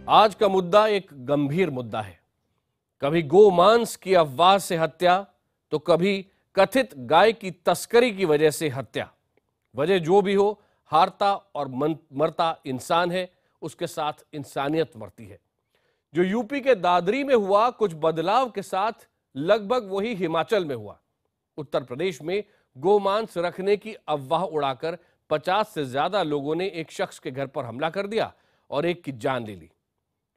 आज का मुद्दा एक गंभीर मुद्दा है। कभी गोमांस की अफवाह से हत्या तो कभी कथित गाय की तस्करी की वजह से हत्या। वजह जो भी हो, हारता और मरता इंसान है, उसके साथ इंसानियत मरती है। जो यूपी के दादरी में हुआ, कुछ बदलाव के साथ लगभग वही हिमाचल में हुआ। उत्तर प्रदेश में गोमांस रखने की अफवाह उड़ाकर 50 से ज्यादा लोगों ने एक शख्स के घर पर हमला कर दिया और एक की जान ले ली।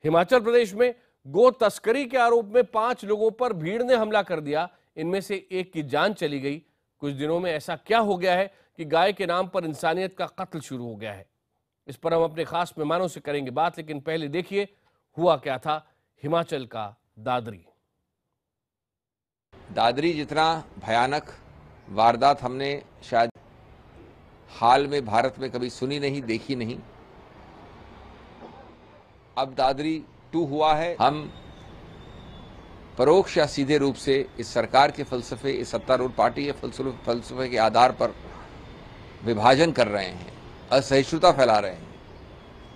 हिमाचल प्रदेश में गो तस्करी के आरोप में 5 लोगों पर भीड़ ने हमला कर दिया। इनमें से एक की जान चली गई। कुछ दिनों में ऐसा क्या हो गया है कि गाय के नाम पर इंसानियत का कत्ल शुरू हो गया है? इस पर हम अपने खास मेहमानों से करेंगे बात, लेकिन पहले देखिए हुआ क्या था हिमाचल का दादरी। दादरी जितना भयानक वारदात हमने शायद हाल में भारत में कभी सुनी नहीं, देखी नहीं। अब दादरी 2 हुआ है। हम परोक्ष या सीधे रूप से इस सरकार के फलसफे, इस सत्तारूढ़ पार्टी के फलसफे के आधार पर विभाजन कर रहे हैं, असहिष्णुता फैला रहे हैं।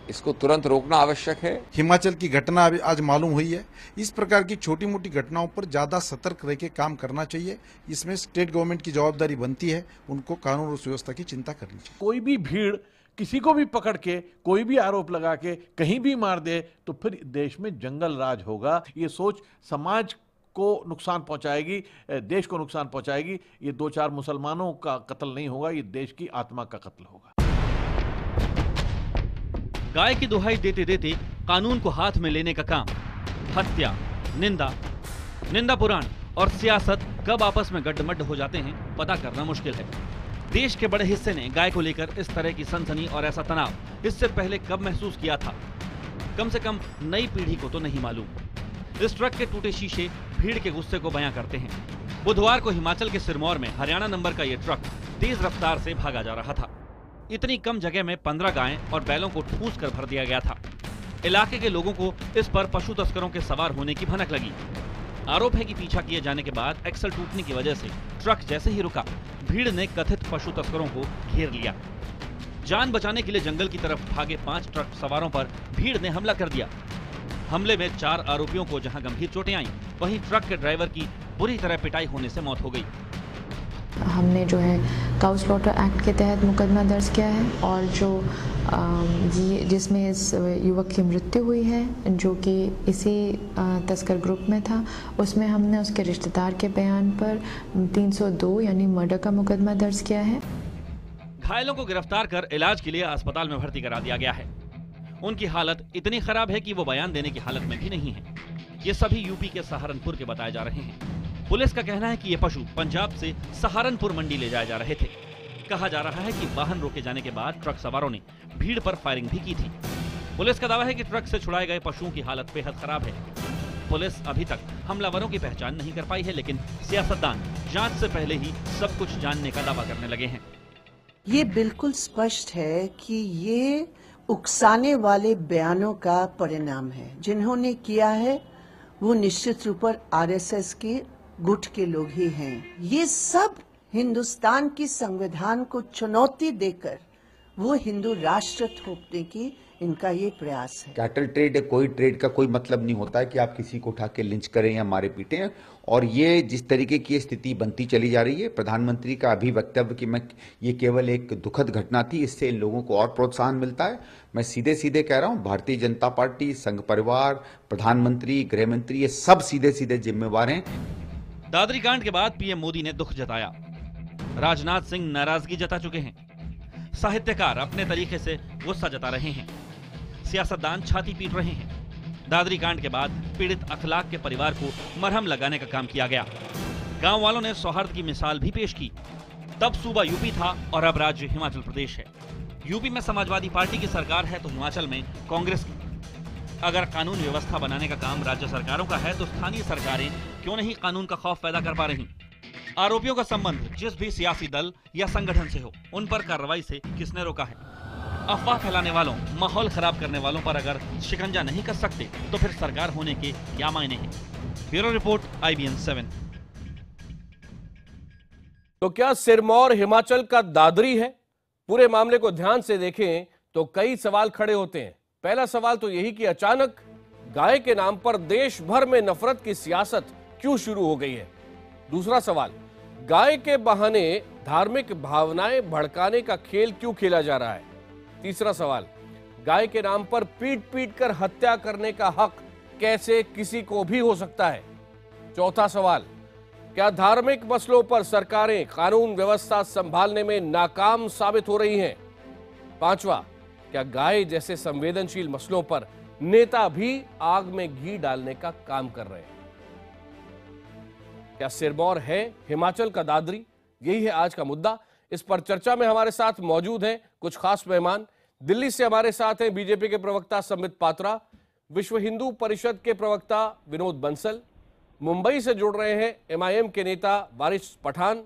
इसको तुरंत रोकना आवश्यक है। हिमाचल की घटना अभी आज मालूम हुई है। इस प्रकार की छोटी मोटी घटनाओं पर ज्यादा सतर्क रह के काम करना चाहिए। इसमें स्टेट गवर्नमेंट की जवाबदारी बनती है, उनको कानून और सुव्यवस्था की चिंता करनी चाहिए। कोई भी भीड़ किसी को भी पकड़ के कोई भी आरोप लगा के कहीं भी मार दे तो फिर देश में जंगल राज होगा। ये सोच समाज को नुकसान पहुंचाएगी, देश को नुकसान पहुंचाएगी। ये 2-4 मुसलमानों का कत्ल नहीं होगा, ये देश की आत्मा का कत्ल होगा। गाय की दुहाई देते देते कानून को हाथ में लेने का काम। हत्या, निंदा पुराण और सियासत कब आपस में गड्ढमड्ढ हो जाते हैं, पता करना मुश्किल है। देश के बड़े हिस्से ने गाय को लेकर इस तरह की सनसनी और ऐसा तनाव इससे पहले कब महसूस किया था? कम से कम नई पीढ़ी को तो नहीं मालूम। इस ट्रक के टूटे शीशे भीड़ के गुस्से को बयां करते हैं। बुधवार को हिमाचल के सिरमौर में हरियाणा नंबर का यह ट्रक तेज रफ्तार से भागा जा रहा था। इतनी कम जगह में 15 गायें और बैलों को ठूंस कर भर दिया गया था। इलाके के लोगों को इस पर पशु तस्करों के सवार होने की भनक लगी। आरोप है कि पीछा किए जाने के बाद एक्सल टूटने की वजह से ट्रक जैसे ही रुका, भीड़ ने कथित पशु तस्करों को घेर लिया। जान बचाने के लिए जंगल की तरफ भागे 5 ट्रक सवारों पर भीड़ ने हमला कर दिया। हमले में 4 आरोपियों को जहां गंभीर चोटें आईं, वहीं ट्रक के ड्राइवर की बुरी तरह पिटाई होने से मौत हो गई। हमने जो है काउ स्लॉटर एक्ट के तहत मुकदमा दर्ज किया है और जो जिसमें इस युवक की मृत्यु हुई है, जो कि इसी तस्कर ग्रुप में था, उसमें हमने उसके रिश्तेदार के बयान पर 302 यानी मर्डर का मुकदमा दर्ज किया है। घायलों को गिरफ्तार कर इलाज के लिए अस्पताल में भर्ती करा दिया गया है। उनकी हालत इतनी खराब है कि वो बयान देने की हालत में भी नहीं है। ये सभी यूपी के सहारनपुर के बताए जा रहे हैं। पुलिस का कहना है कि ये पशु पंजाब से सहारनपुर मंडी ले जाए जा रहे थे। कहा जा रहा है कि वाहन रोके जाने के बाद ट्रक सवारों ने भीड़ पर फायरिंग भी की थी। पुलिस का दावा है कि ट्रक से छुड़ाए गए पशुओं की हालत बेहद खराब है। पुलिस अभी तक हमलावरों की पहचान नहीं कर पाई है, लेकिन सियासतदान जांच से पहले ही सब कुछ जानने का दावा करने लगे हैं। ये बिल्कुल स्पष्ट है कि ये उकसाने वाले बयानों का परिणाम है। जिन्होंने किया है वो निश्चित रूप पर आरएसएस के गुट के लोग ही हैं। ये सब हिंदुस्तान की संविधान को चुनौती देकर वो हिंदू राष्ट्र थोपने की इनका ये प्रयास है। कैटल ट्रेड, कोई ट्रेड का कोई मतलब नहीं होता है कि आप किसी को उठा के लिंच करें या मारे पीटें। और ये जिस तरीके की स्थिति बनती चली जा रही है, प्रधानमंत्री का अभी वक्तव्य कि मैं ये केवल एक दुखद घटना थी, इससे इन लोगों को और प्रोत्साहन मिलता है। मैं सीधे सीधे कह रहा हूँ, भारतीय जनता पार्टी, संघ परिवार, प्रधानमंत्री, गृह मंत्री, ये सब सीधे सीधे जिम्मेवार हैं। दादरी कांड के बाद पीएम मोदी ने दुख जताया। राजनाथ सिंह नाराजगी जता चुके हैं। साहित्यकार अपने तरीके से गुस्सा जता रहे हैं। सियासतदान छाती पीट रहे हैं। दादरी कांड के बाद पीड़ित अखलाक के परिवार को मरहम लगाने का काम किया गया। गांव वालों ने सौहार्द की मिसाल भी पेश की। तब सूबा यूपी था और अब राज्य हिमाचल प्रदेश है। यूपी में समाजवादी पार्टी की सरकार है तो हिमाचल में कांग्रेस की। अगर कानून व्यवस्था बनाने का काम राज्य सरकारों का है तो स्थानीय सरकारें क्यों नहीं कानून का खौफ पैदा कर पा रही? आरोपियों का संबंध जिस भी सियासी दल या संगठन से हो, उन पर कार्रवाई से किसने रोका है? अफवाह फैलाने वालों, माहौल खराब करने वालों पर अगर शिकंजा नहीं कर सकते तो फिर सरकार होने के क्या मायने हैं? Bureau report, IBN 7। तो क्या सिरमौर हिमाचल का दादरी है? पूरे मामले को ध्यान से देखें तो कई सवाल खड़े होते हैं। पहला सवाल तो यही कि अचानक गाय के नाम पर देश भर में नफरत की सियासत क्यों शुरू हो गई है। दूसरा सवाल, गाय के बहाने धार्मिक भावनाएं भड़काने का खेल क्यों खेला जा रहा है। तीसरा सवाल, गाय के नाम पर पीट पीट कर हत्या करने का हक कैसे किसी को भी हो सकता है। चौथा सवाल, क्या धार्मिक मसलों पर सरकारें कानून व्यवस्था संभालने में नाकाम साबित हो रही हैं। पांचवा, क्या गाय जैसे संवेदनशील मसलों पर नेता भी आग में घी डालने का काम कर रहे हैं। क्या सिरमौर है हिमाचल का दादरी, यही है आज का मुद्दा। इस पर चर्चा में हमारे साथ मौजूद हैं कुछ खास मेहमान। दिल्ली से हमारे साथ हैं बीजेपी के प्रवक्ता संबित पात्रा, विश्व हिंदू परिषद के प्रवक्ता विनोद बंसल, मुंबई से जुड़ रहे हैं एमआईएम के नेता वारिस पठान,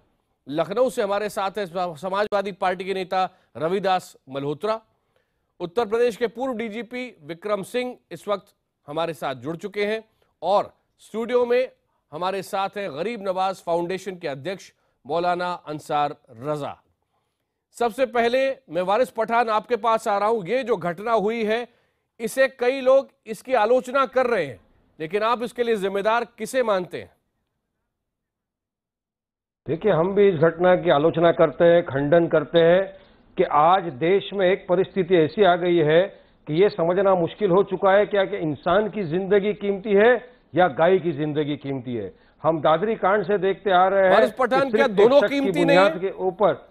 लखनऊ से हमारे साथ है समाजवादी पार्टी के नेता रविदास मल्होत्रा, उत्तर प्रदेश के पूर्व डीजीपी विक्रम सिंह इस वक्त हमारे साथ जुड़ चुके हैं और स्टूडियो में हमारे साथ हैं गरीब नवाज फाउंडेशन के अध्यक्ष मौलाना अंसार रजा। सबसे पहले मैं वारिस पठान आपके पास आ रहा हूं। ये जो घटना हुई है इसे कई लोग इसकी आलोचना कर रहे हैं, लेकिन आप इसके लिए जिम्मेदार किसे मानते हैं। देखिए, हम भी इस घटना की आलोचना करते हैं, खंडन करते हैं कि आज देश में एक परिस्थिति ऐसी आ गई है कि ये समझना मुश्किल हो चुका है क्या कि इंसान की जिंदगी कीमती है या गाय की जिंदगी कीमती है। हम दादरी कांड से देखते आ रहे हैं पठान, क्या दोनों कीमती नहीं है? के ऊपर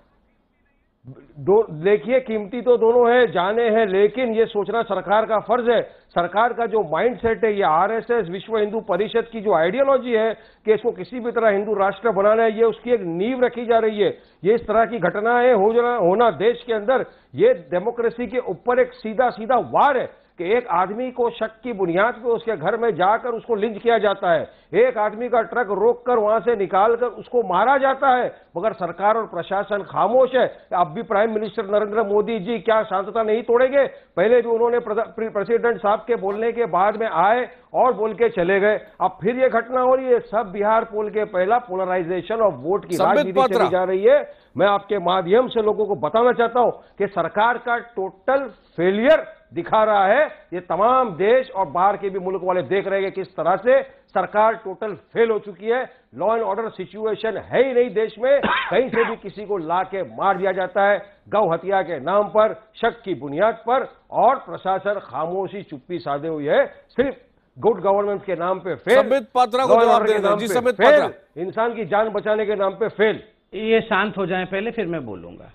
देखिए, कीमती तो दोनों है, जाने हैं, लेकिन ये सोचना सरकार का फर्ज है। सरकार का जो माइंडसेट है, ये आरएसएस विश्व हिंदू परिषद की जो आइडियोलॉजी है कि इसको किसी भी तरह हिंदू राष्ट्र बनाना है, ये उसकी एक नींव रखी जा रही है। ये इस तरह की घटनाएं होना देश के अंदर ये डेमोक्रेसी के ऊपर एक सीधा सीधा वार है कि एक आदमी को शक की बुनियाद पर उसके घर में जाकर उसको लिंच किया जाता है, एक आदमी का ट्रक रोककर वहां से निकालकर उसको मारा जाता है, मगर सरकार और प्रशासन खामोश है। अब भी प्राइम मिनिस्टर नरेंद्र मोदी जी क्या शांतता नहीं तोड़ेंगे? पहले भी उन्होंने प्रेसिडेंट साहब के बोलने के बाद में आए और बोल के चले गए, अब फिर ये घटना हो रही है। सब बिहार पोल के पहला पोलराइजेशन ऑफ वोट की राजनीति चली जा रही है। मैं आपके माध्यम से लोगों को बताना चाहता हूं कि सरकार का टोटल फेलियर दिखा रहा है। ये तमाम देश और बाहर के भी मुल्क वाले देख रहे हैं कि किस तरह से सरकार टोटल फेल हो चुकी है। लॉ एंड ऑर्डर सिचुएशन है ही नहीं देश में, कहीं से भी किसी को ला के मार दिया जाता है गौ हत्या के नाम पर, शक की बुनियाद पर, और प्रशासन खामोशी चुप्पी साधे हुई है। सिर्फ गुड गवर्नेंस के नाम पे फेल, संबित पात्रा को जवाब देना जी। संबित पात्रा, इंसान की जान बचाने के नाम पे फेल। ये शांत हो जाएं पहले, फिर मैं बोलूंगा।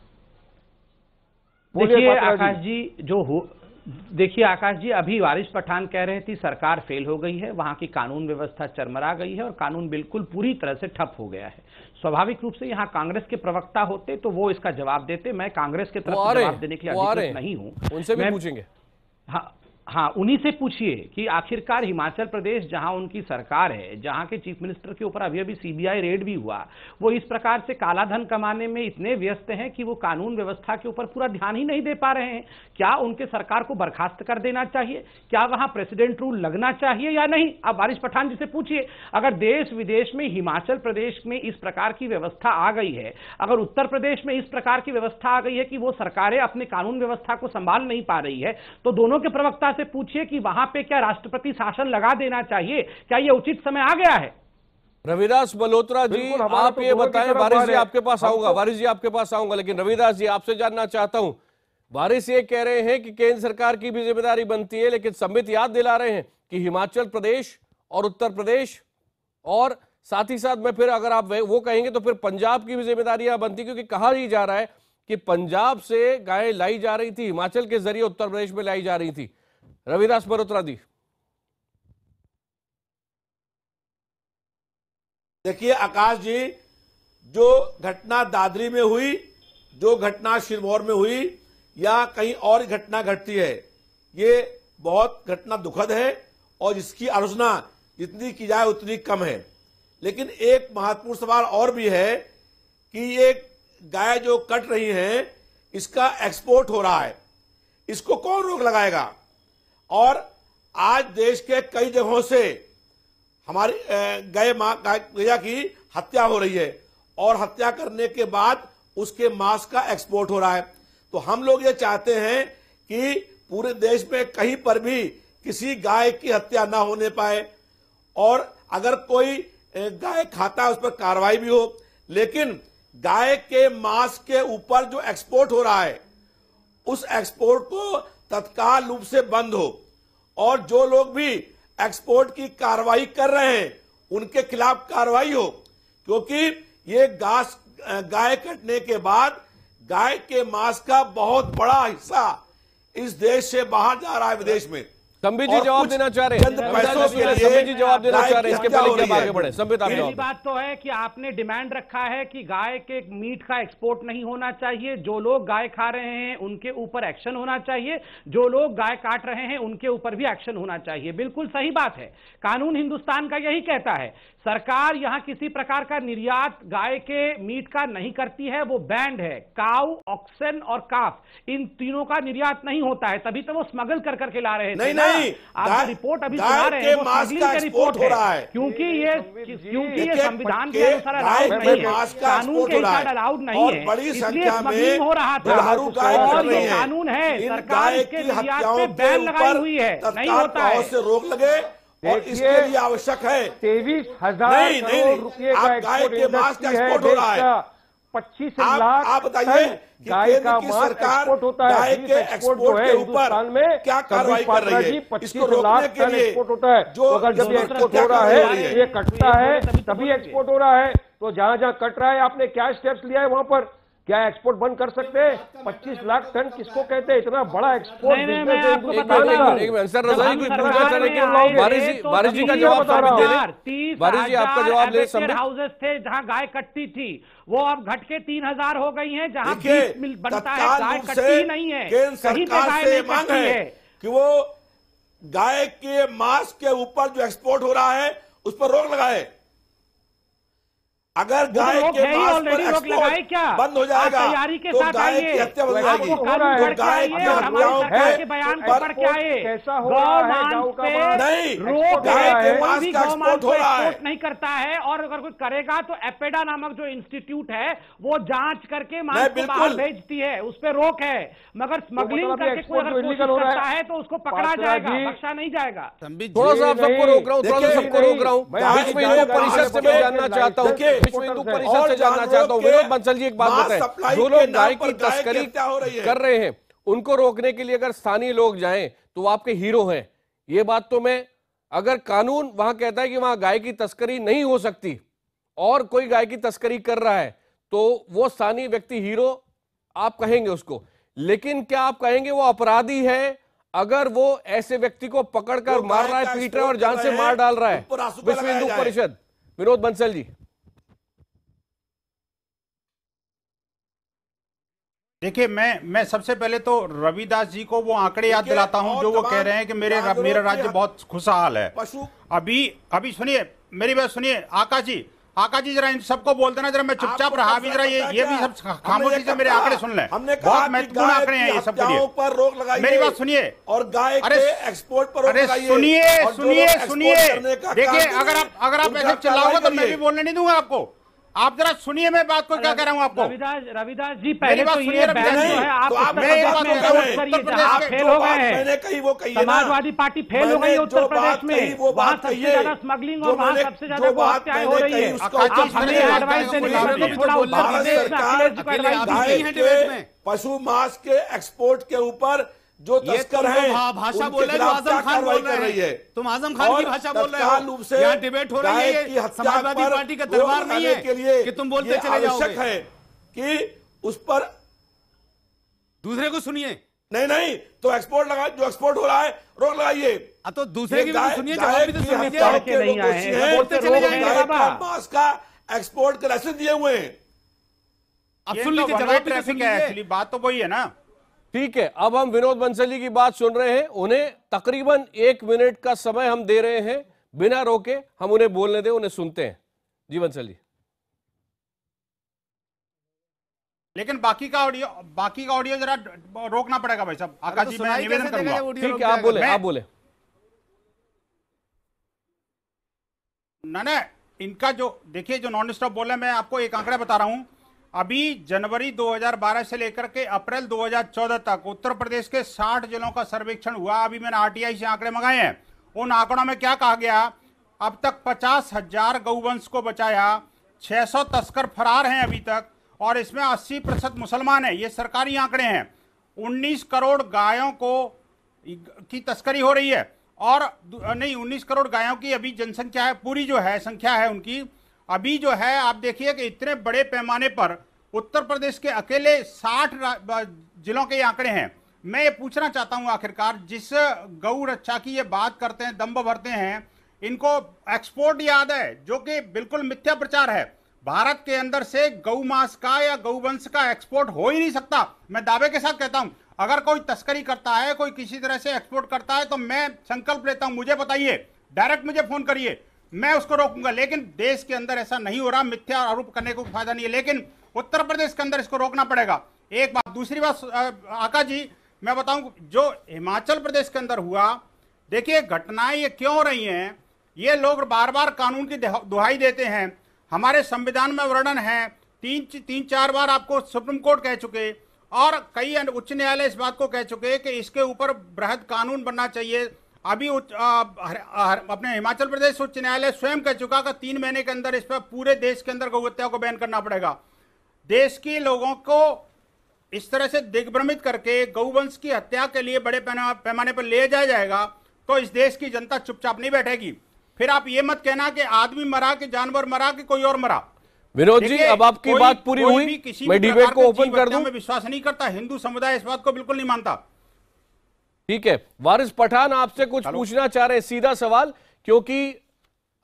देखिए आकाश जी, देखिए आकाश जी, अभी वारिस पठान कह रहे थे सरकार फेल हो गई है, वहां की कानून व्यवस्था चरमरा गई है और कानून बिल्कुल पूरी तरह से ठप हो गया है। स्वाभाविक रूप से यहाँ कांग्रेस के प्रवक्ता होते तो वो इसका जवाब देते। मैं कांग्रेस के तरफ से जवाब देने के लिए अधिकृत नहीं हूं, उनसे भी पूछेंगे। हाँ, उन्हीं से पूछिए कि आखिरकार हिमाचल प्रदेश जहां उनकी सरकार है, जहां के चीफ मिनिस्टर के ऊपर अभी अभी सीबीआई रेड भी हुआ, वो इस प्रकार से काला धन कमाने में इतने व्यस्त हैं कि वो कानून व्यवस्था के ऊपर पूरा ध्यान ही नहीं दे पा रहे हैं। क्या उनके सरकार को बर्खास्त कर देना चाहिए? क्या वहां प्रेसिडेंट रूल लगना चाहिए या नहीं? आप वारिस पठान जी से पूछिए। अगर देश विदेश में हिमाचल प्रदेश में इस प्रकार की व्यवस्था आ गई है, अगर उत्तर प्रदेश में इस प्रकार की व्यवस्था आ गई है कि वो सरकारें अपने कानून व्यवस्था को संभाल नहीं पा रही है, तो दोनों के प्रवक्ता से पूछिए कि वहां पे क्या राष्ट्रपति शासन लगा देना चाहिए? क्या यह उचित समय आ गया है? रविदास मल्होत्रा जी, आप ये बताएं। वारिस जी आपके पास आऊंगा, वारिस जी आपके पास आऊंगा, लेकिन रविदास जी आपसे जानना चाहता हूं। वारिस ये कह रहे हैं कि केंद्र सरकार की भी जिम्मेदारी बनती है, लेकिन संबित याद दिला रहे हैं कि हिमाचल प्रदेश और उत्तर प्रदेश और साथ ही साथ में फिर अगर आप वो कहेंगे तो फिर पंजाब की भी जिम्मेदारियां बनती, क्योंकि कहा ही जा रहा है कि पंजाब से गाय लाई जा रही थी, हिमाचल के जरिए उत्तर प्रदेश में लाई जा रही थी। रविदास मल्होत्रा जी, देखिए आकाश जी, जो घटना दादरी में हुई, जो घटना सिरमौर में हुई या कहीं और घटना घटती है, ये बहुत घटना दुखद है और इसकी आलोचना जितनी की जाए उतनी कम है। लेकिन एक महत्वपूर्ण सवाल और भी है कि ये गाय जो कट रही हैं, इसका एक्सपोर्ट हो रहा है, इसको कौन रोक लगाएगा? और आज देश के कई जगहों से हमारी गैया की हत्या हो रही है और हत्या करने के बाद उसके मांस का एक्सपोर्ट हो रहा है। तो हम लोग ये चाहते हैं कि पूरे देश में कहीं पर भी किसी गाय की हत्या ना होने पाए, और अगर कोई गाय खाता है उस पर कार्रवाई भी हो, लेकिन गाय के मांस के ऊपर जो एक्सपोर्ट हो रहा है उस एक्सपोर्ट को तत्काल रूप से बंद हो, और जो लोग भी एक्सपोर्ट की कार्रवाई कर रहे हैं उनके खिलाफ कार्रवाई हो, क्योंकि ये गाय कटने के बाद गाय के मांस का बहुत बड़ा हिस्सा इस देश से बाहर जा रहा है विदेश में। संबित जी जवाब देना चाह रहे हैं, संबित जी जवाब देना चाह रहे हैं, इसके पहले क्या आगे बढ़े? संबित आप जवाब। बात तो है कि आपने डिमांड रखा है कि गाय के मीट का एक्सपोर्ट नहीं होना चाहिए, जो लोग गाय खा रहे हैं उनके ऊपर एक्शन होना चाहिए, जो लोग गाय काट रहे हैं उनके ऊपर भी एक्शन होना चाहिए। बिल्कुल सही बात है, कानून हिंदुस्तान का यही कहता है। सरकार यहां किसी प्रकार का निर्यात गाय के मीट का नहीं करती है, वो बैंड है। काऊ, ऑक्सन और काफ, इन तीनों का निर्यात नहीं होता है, तभी तो वो स्मगल कर करके ला रहे थे। नहीं, आप रिपोर्ट अभी सुना रहे हैं वो स्मगलिंग का रिपोर्ट हो रहा है, क्योंकि ये संविधान के अनुसार अलाउड नहीं है, कानून के हिसाब अलाउड नहीं है, इसलिए स्मगलिंग हो रहा था। और ये कानून है, सरकार इसके निर्यात पे बैन लगाई हुई है, नहीं होता है। रोक लगे और इसके लिए आवश्यक है 23,000 करोड़ रुपए का गाय के मांस का एक्सपोर्ट हो रहा है। 25 लाख आप बताइए कि गाय का की मांस सरकार एक्सपोर्ट होता है। गाय के एक्सपोर्ट के ऊपर में क्या कार्रवाई कर रही है? 25 लाख टन एक्सपोर्ट होता है, जो अगर जब एक्सपोर्ट हो रहा है, ये कटता है तभी एक्सपोर्ट हो रहा है। तो जहां जहां कट रहा है आपने क्या स्टेप्स लिया है वहां पर? क्या एक्सपोर्ट बंद कर सकते हैं? 25 लाख टन किसको कहते हैं? इतना बड़ा एक्सपोर्ट बारिश जी का जवाब बारिश जी आपका जवाब ले। हाउसेस थे जहां गाय कटती थी, वो अब घट के 3,000 हो गई हैं, जहां बीफ मिल बनता है, गाय कटती नहीं है, कहीं पे गाय नहीं कटती है। कि वो गाय के मांस के ऊपर जो एक्सपोर्ट हो रहा है उस पर रोक लगाए। अगर गाय के मांस पर एक्सपोर्ट क्या बंद हो जाएगा तैयारी के तो साथ गाय की हत्या बंद हो जाएगी। गाय की हत्याओं के बयान पर क्या है? कैसा हो रहा है गाँव का मांस? नहीं, गाय के मांस का एक्सपोर्ट हो रहा है, नहीं करता है, और अगर कोई करेगा तो एपेडा नामक जो इंस्टीट्यूट है वो जांच करके मांस को बाहर भेजती है, उस पर रोक है। मगर स्मगलिंग करके कोई अगर कोशिश करता है तो उसको पकड़ा जाएगा, बख्शा नहीं जाएगा। थोड़ा सा आप सबको रोक रहा हूँ, थोड़ा सा सबको रोक रहा हूँ। विश्व हिंदू परिषद से मैं जानना चाहता हूँ, विश्व हिंदू परिषद से जानना चाहता हूँ, विनोद बंसल जी एक बात बताएं, जो लोग गाय की तस्करी कर रहे हैं उनको रोकने के लिए अगर स्थानीय लोग जाएं तो वो आपके हीरो हैं, ये बात तो मैं, अगर कानून वहां कहता है कि वहां गाय की तस्करी नहीं हो सकती और कोई गाय की तस्करी कर रहा है तो वो स्थानीय व्यक्ति हीरो आप कहेंगे उसको, लेकिन क्या आप कहेंगे वो अपराधी है अगर वो ऐसे व्यक्ति को पकड़कर मार रहा है, पीट रहा है और जान से मार डाल रहा है? विश्व हिंदू परिषद, विनोद बंसल जी। देखिए, मैं सबसे पहले तो रविदास जी को वो आंकड़े याद दिलाता हूं जो वो कह रहे हैं कि मेरा राज्य बहुत खुशहाल है। अभी सुनिए, मेरी बात सुनिए। आकाश जी जरा इन सबको बोल देना, जरा मैं चुपचाप रहा भी, जरा ये भी सब खामोशी से मेरे आंकड़े सुन लें। बहुत महत्वपूर्ण आंकड़े हैं ये सब के लिए। पर रोक लगाइए, मेरी बात सुनिए। और गाय के एक्सपोर्ट पर रोक लगाइए। सुनिए। देखिए, अगर आप ऐसे चिल्लाओगे तो मैं भी बोलने नहीं दूंगा आपको। आप जरा सुनिए मैं बात को क्या कह रहा हूँ आपको। रविदास जी, पहले तो ये बैन जो है आप फेल हो गए हैं, समाजवादी पार्टी फेल हो गई उत्तर प्रदेश में, वहाँ सबसे ज्यादा स्मगलिंग और वहाँ सबसे ज्यादा हत्याएं हो रही है। आप हमें एडवाइस देने थोड़ा उत्तर प्रदेश में अखिलेश जी को एडवाइस। पशु मांस के एक्सपोर्ट के ऊपर जो तस्कर है भाषा बोल रहे हैं, आजम खान बोल रहे हैं, तुम आजम खान की भाषा बोल रहे हो। यहाँ डिबेट हो रही है, समाजवादी पार्टी का दरबार नहीं है कि तुम बोलते चले जाओगे। आवश्यक है कि उस पर दूसरे को सुनिए। नहीं तो एक्सपोर्ट लगा, जो एक्सपोर्ट हो रहा है रोक लगाइए। तो दूसरे की भी सुनिए, जवाब भी तो सुनिए। बोलते चले जाएंगे। मांस का एक्सपोर्ट के लाइसेंस दिए हुए हैं। अब सुन लीजिए, जवाब ट्रैफिक है, एक्चुअली बात तो वही है ना। ठीक है, अब हम विनोद बंसल की बात सुन रहे हैं, उन्हें तकरीबन 1 मिनट का समय हम दे रहे हैं, बिना रोके हम उन्हें बोलने दें, उन्हें सुनते हैं। जी बंसल जी। लेकिन बाकी का ऑडियो जरा रोकना पड़ेगा भाई साहब। आकाश जी, मैं निवेदन करूंगा। ठीक है, आप बोले। ना इनका जो देखिए, जो नॉन स्टॉप बोल रहे हैं, मैं आपको एक आंकड़ा बता रहा हूं। अभी जनवरी 2012 से लेकर के अप्रैल 2014 तक उत्तर प्रदेश के 60 जिलों का सर्वेक्षण हुआ। अभी मैंने आरटीआई से आंकड़े मंगाए हैं। उन आंकड़ों में क्या कहा गया, अब तक 50,000 गौवंश को बचाया, 600 तस्कर फरार हैं अभी तक, और इसमें 80% मुसलमान हैं। ये सरकारी आंकड़े हैं। 19 करोड़ गायों की तस्करी हो रही है, और नहीं 19 करोड़ गायों की अभी जनसंख्या है, पूरी जो है संख्या है उनकी अभी जो है। आप देखिए कि इतने बड़े पैमाने पर उत्तर प्रदेश के अकेले 60 जिलों के आंकड़े हैं। मैं ये पूछना चाहता हूं आखिरकार, जिस गौ रक्षा की ये बात करते हैं, दम्भ भरते हैं, इनको एक्सपोर्ट याद है, जो कि बिल्कुल मिथ्या प्रचार है। भारत के अंदर से गौ मांस का या गौवंश का एक्सपोर्ट हो ही नहीं सकता। मैं दावे के साथ कहता हूं, अगर कोई तस्करी करता है, कोई किसी तरह से एक्सपोर्ट करता है, तो मैं संकल्प लेता हूं, मुझे बताइए, डायरेक्ट मुझे फोन करिए, मैं उसको रोकूंगा। लेकिन देश के अंदर ऐसा नहीं हो रहा, मिथ्या आरोप करने को फायदा नहीं है, लेकिन उत्तर प्रदेश के अंदर इसको रोकना पड़ेगा। एक बात। दूसरी बात आका जी, मैं बताऊं जो हिमाचल प्रदेश के अंदर हुआ, देखिए घटनाएं ये क्यों हो रही हैं। ये लोग बार बार कानून की दुहाई देते हैं। हमारे संविधान में वर्णन है, तीन चार बार आपको सुप्रीम कोर्ट कह चुके, और कई उच्च न्यायालय इस बात को कह चुके कि इसके ऊपर बृहद कानून बनना चाहिए। अभी अपने हिमाचल प्रदेश उच्च न्यायालय स्वयं कह चुका कि 3 महीने के अंदर इस पर पूरे देश के अंदर गौ हत्या को बैन करना पड़ेगा। देश के लोगों को इस तरह से दिग्भ्रमित करके गौवंश की हत्या के लिए बड़े पैमाने पर ले जाया जाएगा, तो इस देश की जनता चुपचाप नहीं बैठेगी। फिर आप ये मत कहना कि आदमी मरा, कि जानवर मरा, कि कोई और मरा। विनोद जी, अब आपकी बात पूरी हुई, मैं डिबेट को ओपन कर दूं। मैं विश्वास नहीं करता, हिंदू समुदाय इस बात को बिल्कुल नहीं मानता। ठीक है, वारिस पठान आपसे कुछ पूछना चाह रहे हैं, सीधा सवाल, क्योंकि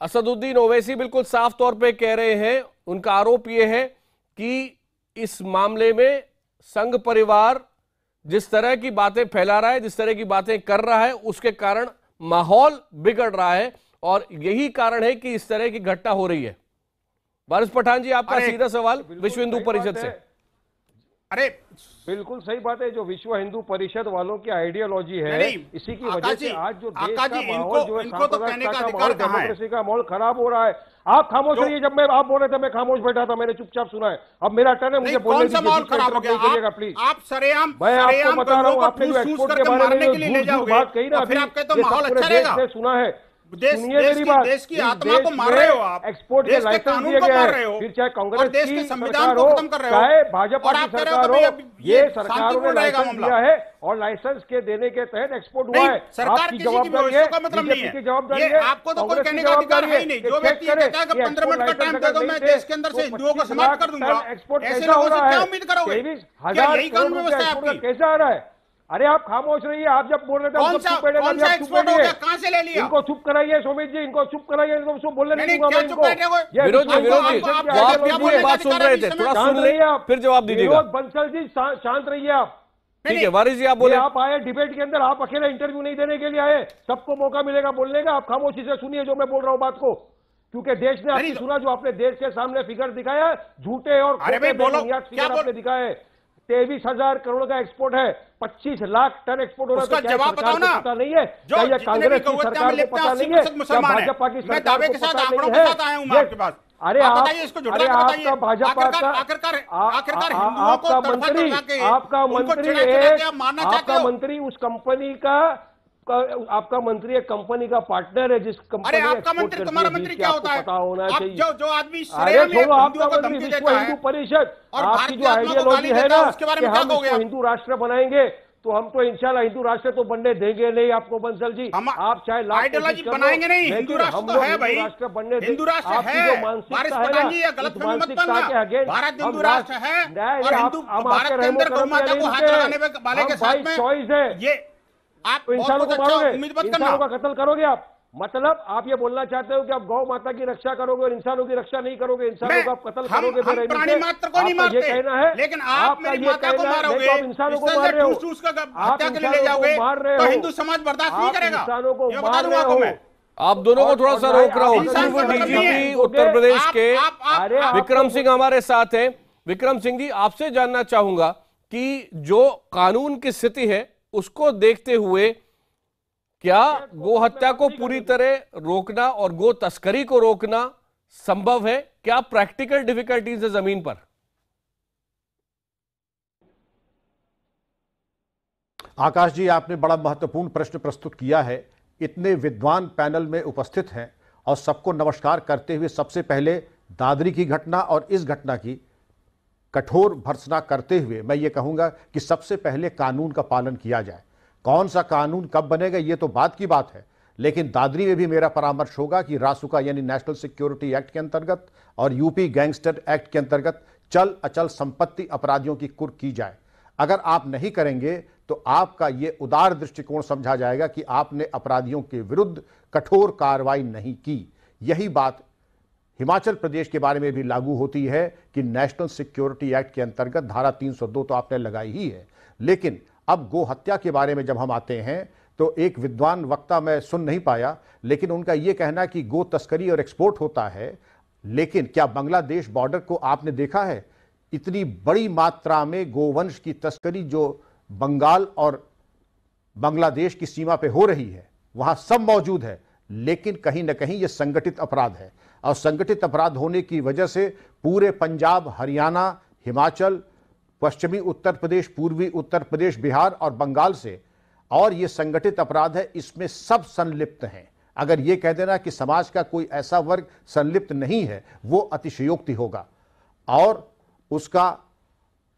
असदुद्दीन ओवैसी बिल्कुल साफ तौर पे कह रहे हैं, उनका आरोप यह है कि इस मामले में संघ परिवार जिस तरह की बातें फैला रहा है, जिस तरह की बातें कर रहा है, उसके कारण माहौल बिगड़ रहा है, और यही कारण है कि इस तरह की घटना हो रही है। वारिस पठान जी, आपका सीधा सवाल विश्व हिंदू परिषद से। अरे बिल्कुल सही बात है, जो विश्व हिंदू परिषद वालों की आइडियोलॉजी है, इसी की वजह से आज जो देश का माहौल जो है, डेमोक्रेसी का माहौल खराब हो रहा है। आप खामोश रहिए, जब मैं आप बोल रहे थे मैं खामोश बैठा था, मैंने चुपचाप सुना है। अब मेरा टर्न है, मुझे बोलने दीजिए प्लीज। आप सरेआम मैं आपको बता रहा हूँ, आपने जो एक्सपोर्ट के बारे में जो बात कही ना, अभी सुना है, देश की आत्मा को मार रहे हो आप, एक्सपोर्ट के लाइसेंस दिए गए हैं, फिर चाहे कांग्रेस देश के संविधान को खत्म कर रहे हो, चाहे भाजपा की सरकार हो, ये सरकारों ने लाइसेंस दिया है, और लाइसेंस के देने के तहत एक्सपोर्ट हुआ है। सरकार किसी की का मतलब नहीं है, ये आपको तो कोई कहने का अधिकार है ही नहीं। जो व्यक्ति कहता है कि 15 मिनट का टाइम दे दो, मैं देश के अंदर से हिंदुओं को समाप्त कर दूंगा, ऐसे लोगों से क्या उम्मीद करोगे? यही कानून व्यवस्था है आपकी। कैसे आ रहा है? अरे आप खामोश रहिए, आप जब बोल रहे थे कौन सा एक्सपोर्ट हो गया, कहां से ले लिया? इनको चुप कराइए सुमित जी, इनको चुप कराइए, इनको बोलने नहीं दूंगा मैं इनको। विरोध जी, आप बात सुन रहे थे, थोड़ा सुन रहे आप, फिर जवाब दीजिएगा। बंसल जी शांत रहिए आप। ठीक है वारिस जी, आप बोले। आप आए डिबेट के अंदर, आप अकेले इंटरव्यू नहीं देने के लिए आए, सबको मौका मिलेगा बोलने का। आप खामोशी से सुनिए जो मैं बोल रहा हूँ बात को, क्योंकि देश ने आपकी सुना, जो आपने देश के सामने फिगर दिखाया, झूठे और फिगर आपने दिखाए। 23,000 करोड़ का एक्सपोर्ट है, 25 लाख टन एक्सपोर्ट हो रहा है। जवाब बताओ ना, पता नहीं है, क्या ये कांग्रेस की सरकार को पता नहीं है, क्या भाजपा की सरकार को पता नहीं है? आपके पास अरे आप बताइए, इसको जुटा के बताइए। आपका भाजपा का आपका मंत्री उस कंपनी का, आपका मंत्री एक कंपनी का पार्टनर है, जिस कंपनी अरे आपका मंत्री, तुम्हारा मंत्री क्या होता है? पता होना चाहिए। जो आदमी आपका मंत्री विश्व हिंदू परिषद, आपकी जो आइडियोलॉजी है ना कि हम इसको हिंदू राष्ट्र बनाएंगे, तो हम तो इंशाल्लाह हिंदू राष्ट्र तो बनने देंगे नहीं आपको बंसल जी। आप चाहे आइडियोलॉजी बनाएंगे नहीं, हिंदू राष्ट्र तो है भाई, राष्ट्र बनने हिंदू राष्ट्र है। जो मानसिकता है ना, मानसिकता के अगेंस्ट भारत हिंदू राष्ट्र है, और हिंदू भारत के अंदर गौ माता को हाथ लगाने वाले के साथ में चॉइस है। ये आप इंसानों को मारोगे, इंसानों का कत्ल करोगे आप, मतलब आप ये बोलना चाहते हो कि आप गौ माता की रक्षा करोगे और इंसानों की रक्षा नहीं करोगे, इंसानों का कत्ल करोगे। हम प्राणी मात्र को नहीं मारते, ये कहना है, लेकिन आप मेरी माता को मारोगे, आप इंसानों को मार रहे हो, हत्या के लिए ले जाओगे, तो हिंदू समाज बर्दाश्त नहीं करेगा। इंसानों को मार रहे हो। आप दोनों को थोड़ा सा रोक रहा हूं। पूर्व डीजीपी उत्तर प्रदेश के विक्रम सिंह हमारे साथ हैं। विक्रम सिंह जी, आपसे जानना चाहूंगा कि जो कानून की स्थिति है उसको देखते हुए क्या गो हत्या को पूरी तरह रोकना और गो तस्करी को रोकना संभव है? क्या प्रैक्टिकल डिफिकल्टीज है जमीन पर? आकाश जी, आपने बड़ा महत्वपूर्ण प्रश्न प्रस्तुत किया है। इतने विद्वान पैनल में उपस्थित हैं और सबको नमस्कार करते हुए सबसे पहले दादरी की घटना और इस घटना की कठोर भर्त्सना करते हुए मैं ये कहूँगा कि सबसे पहले कानून का पालन किया जाए। कौन सा कानून कब बनेगा ये तो बात की बात है, लेकिन दादरी में भी मेरा परामर्श होगा कि रासुका यानी नेशनल सिक्योरिटी एक्ट के अंतर्गत और यूपी गैंगस्टर एक्ट के अंतर्गत चल अचल संपत्ति अपराधियों की कुर्क की जाए। अगर आप नहीं करेंगे तो आपका ये उदार दृष्टिकोण समझा जाएगा कि आपने अपराधियों के विरुद्ध कठोर कार्रवाई नहीं की। यही बात हिमाचल प्रदेश के बारे में भी लागू होती है कि नेशनल सिक्योरिटी एक्ट के अंतर्गत धारा 302 तो आपने लगाई ही है। लेकिन अब गो हत्या के बारे में जब हम आते हैं तो एक विद्वान वक्ता मैं सुन नहीं पाया, लेकिन उनका यह कहना कि गो तस्करी और एक्सपोर्ट होता है, लेकिन क्या बांग्लादेश बॉर्डर को आपने देखा है? इतनी बड़ी मात्रा में गोवंश की तस्करी जो बंगाल और बांग्लादेश की सीमा पे हो रही है, वहां सब मौजूद है, लेकिन कहीं ना कहीं यह संगठित अपराध है और संगठित अपराध होने की वजह से पूरे पंजाब, हरियाणा, हिमाचल, पश्चिमी उत्तर प्रदेश, पूर्वी उत्तर प्रदेश, बिहार और बंगाल से, और यह संगठित अपराध है, इसमें सब संलिप्त हैं। अगर यह कह देना कि समाज का कोई ऐसा वर्ग संलिप्त नहीं है, वो अतिशयोक्ति होगा, और उसका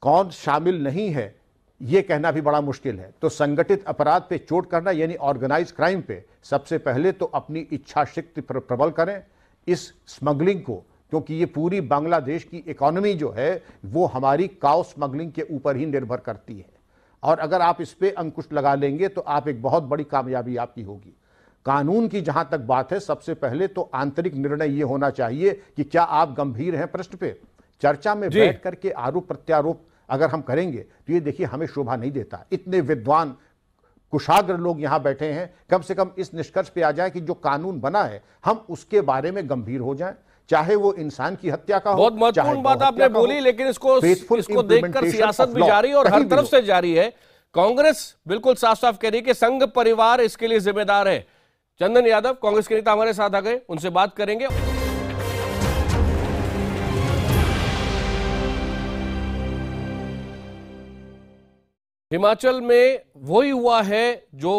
कौन शामिल नहीं है यह कहना भी बड़ा मुश्किल है। तो संगठित अपराध पे चोट करना यानी ऑर्गेनाइज क्राइम पे सबसे पहले तो अपनी इच्छा शक्ति प्रबल करें इस स्मगलिंग को, क्योंकि ये पूरी बांग्लादेश की इकोनॉमी जो है वो हमारी काउ स्मगलिंग के ऊपर ही निर्भर करती है, और अगर आप इस पे अंकुश लगा लेंगे तो आप एक बहुत बड़ी कामयाबी आपकी होगी। कानून की जहां तक बात है, सबसे पहले तो आंतरिक निर्णय ये होना चाहिए कि क्या आप गंभीर हैं प्रश्न पे। चर्चा में बैठ करके आरोप प्रत्यारोप अगर हम करेंगे तो ये देखिए हमें शोभा नहीं देता। इतने विद्वान कुशाग्र लोग यहां बैठे हैं, कम से कम इस निष्कर्ष पे आ जाए कि जो कानून बना है हम उसके बारे में गंभीर हो जाएं, चाहे वो इंसान की हत्या का हो। बहुत महत्वपूर्ण बात आपने बोली, लेकिन इसको देखकर सियासत भी जारी और हर तरफ से जारी है। कांग्रेस बिल्कुल साफ साफ कह रही है कि संघ परिवार इसके लिए जिम्मेदार है। चंदन यादव कांग्रेस के नेता हमारे साथ आ गए, उनसे बात करेंगे। हिमाचल में वही हुआ है जो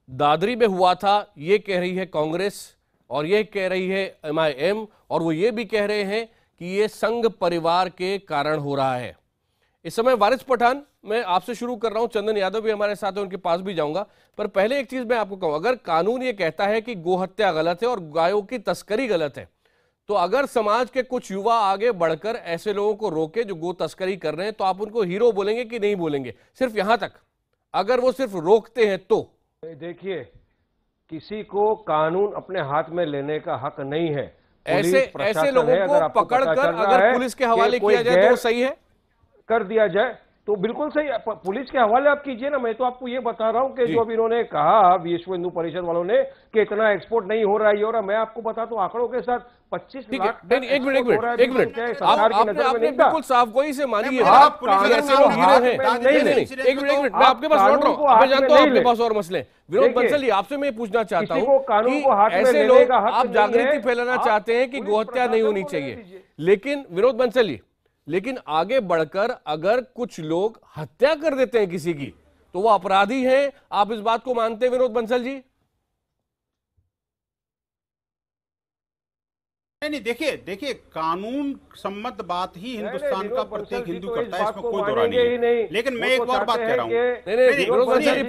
दादरी में हुआ था, ये कह रही है कांग्रेस और ये कह रही है MIM, और वो ये भी कह रहे हैं कि ये संघ परिवार के कारण हो रहा है। इस समय वारिस पठान, मैं आपसे शुरू कर रहा हूं, चंदन यादव भी हमारे साथ है, उनके पास भी जाऊंगा, पर पहले एक चीज मैं आपको कहूं, अगर कानून ये कहता है कि गोहत्या गलत है और गायों की तस्करी गलत है, तो अगर समाज के कुछ युवा आगे बढ़कर ऐसे लोगों को रोके जो गो तस्करी कर रहे हैं, तो आप उनको हीरो बोलेंगे कि नहीं बोलेंगे? सिर्फ यहां तक, अगर वो सिर्फ रोकते हैं तो। देखिए, किसी को कानून अपने हाथ में लेने का हक नहीं है। ऐसे लोगों को पकड़कर अगर पुलिस के हवाले किया जाए तो सही है, कर दिया जाए तो बिल्कुल सही। पुलिस के हवाले आप कीजिए ना। मैं तो आपको ये बता रहा हूं कि जो भी इन्होंने कहा विश्व हिंदू परिषद वालों ने कि इतना एक्सपोर्ट नहीं हो रहा है, और मैं आपको बताता हूं आंकड़ों के साथ 25 लाख। एक मिनट आपने बिल्कुल साफ गोई से मानी है, मैं आपके पास लौट रहा हूं, मैं जानता हूं आपके पास और मसले। विनोद बंसल जी, आपसे मैं पूछना चाहता हूं कि ऐसे लोग, आप जागृति फैलाना चाहते हैं कि गोहत्या नहीं होनी चाहिए, लेकिन विनोद बंसल जी, लेकिन आगे बढ़कर अगर कुछ लोग हत्या कर देते हैं किसी की, तो वो अपराधी हैं। आप इस बात को मानते हैं विनोद बंसल जी? नहीं, देखिए कानून सम्मत बात ही हिंदुस्तान का प्रत्येक हिंदू करता है, इसमें कोई दौरा नहीं। लेकिन मैं एक और बात कह रहा हूँ,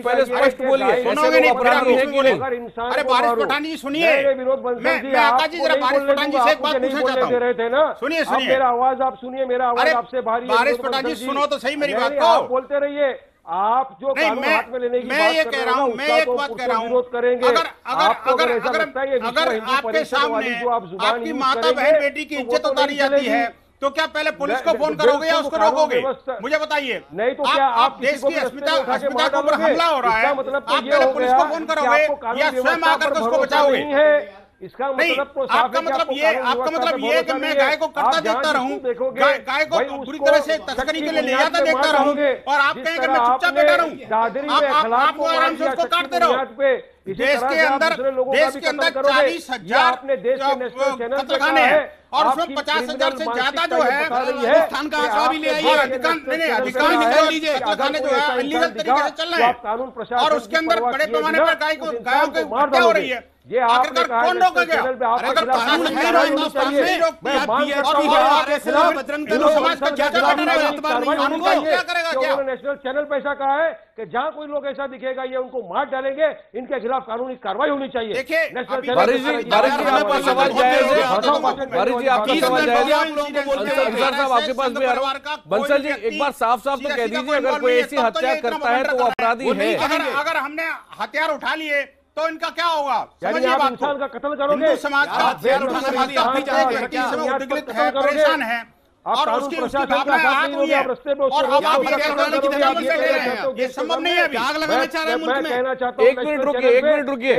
पहले स्पष्ट बोलिए, सुनोगे नहीं? अरे वारिस पठान जी सुनिए, मैं आकाश जी जरा वारिस पठान जी से एक बात पूछना चाहता हूँ। सुनिए मेरा आवाज आप सुनिए, मेरा आवाज आपसे भारी है। वारिस पठान जी सुनो तो सही मेरी बात को, बोलते रहिए। आप जो कानून हाथ में लेने की बात कर रहे हो, मैं एक बात कह रहा हूँ, विरोध करेंगे। अगर आपके सामने आपकी माता बहन बेटी की इज्जत उतारी जाती है, तो क्या पहले पुलिस को फोन करोगे या उसको रोकोगे? मुझे बताइए। नहीं तो क्या आप देश की अस्मिता के ऊपर हमला हो रहा है, मतलब आप पहले पुलिस को फोन करोगे या स्वयं आकर उसको बचाओगे? इसका मतलब तो आपका मतलब ये है कि मैं गाय को करता देखता रहूं, गाय को पूरी तरह से तस्करी के लिए ले जाता देखता रहूं, और आप कहेंगे मैं चुपचाप बैठा रहूं, आप आराम से उसको काटते रहो। देश के अंदर 40,000 कत्लखाने हैं, और उसमें 50,000 से ज्यादा जो है स्थान का आंकड़ा भी ले आइए, अधिकांश निकाल लीजिए, खाने जो है इलीगल तरीके से चल रहे हैं और उसके अंदर बड़े पैमाने पर गायों की हत्या हो रही है। ये आखिरकार कौन रोकेगा? अगर कानून है हिंदुस्तान में, बजरंग दल समाज का क्या करेगा? क्या नेशनल चैनल पे ऐसा कहा है कि जहां कोई लोग ऐसा दिखेगा ये उनको मार डालेंगे, इनके खिलाफ कानूनी कार्रवाई होनी चाहिए। देखिए बारिश जी, बारिश जी आपका सवाल जायज है, बारिश जी आपका सवाल जायज है, अंसार साहब आपके पास भी आ रहा हूं। बंसल जी एक बार साफ साफ तो कह दीजिए, अगर कोई ऐसी हत्या करता है तो वो अपराधी है। अगर हमने हथियार उठा लिए तो इनका क्या होगा? समझिए बात, इंसान का कत्ल करोगे, हिंदू समाज का हथियार उठाने वाली अपनी जगह उद्विग्न है, परेशान है और उसकी भावना आग हुई है और अब आप ये संभव नहीं है। आग लगाना चाह रहे हैं मुल्क में। एक मिनट रुकिए,